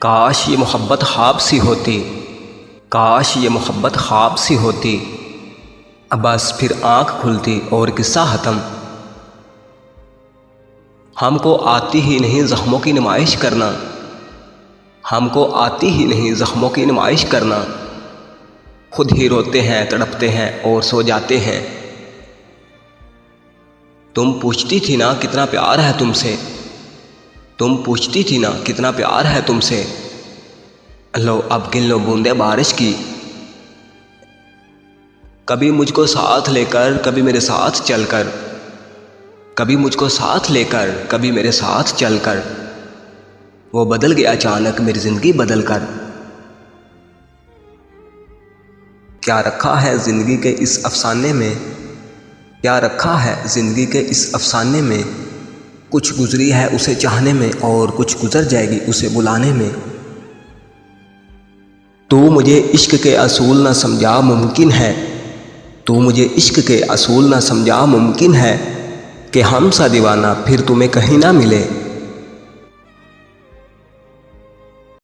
काश ये मोहब्बत ख्वाब सी होती, काश ये मोहब्बत ख्वाब सी होती। अब बस फिर आँख खुलती और किस्सा ख़त्म। हमको आती ही नहीं ज़ख्मों की नुमाइश करना, हमको आती ही नहीं ज़ख्मों की नुमाइश करना। खुद ही रोते हैं, तड़पते हैं और सो जाते हैं। तुम पूछती थी ना कितना प्यार है तुमसे, तुम पूछती थी ना कितना प्यार है तुमसे। लो अब गिन लो बूंदे बारिश की। कभी मुझको साथ लेकर, कभी मेरे साथ चलकर, कभी मुझको साथ लेकर, कभी मेरे साथ चलकर। वो बदल गया अचानक मेरी ज़िंदगी बदल कर। क्या रखा है ज़िंदगी के इस अफसाने में, क्या रखा है ज़िंदगी के इस अफसाने में। कुछ गुजरी है उसे चाहने में और कुछ गुजर जाएगी उसे बुलाने में। तू मुझे इश्क के असूल न समझा मुमकिन है, तू मुझे इश्क के असूल न समझा मुमकिन है कि हम सा दीवाना फिर तुम्हें कहीं ना मिले।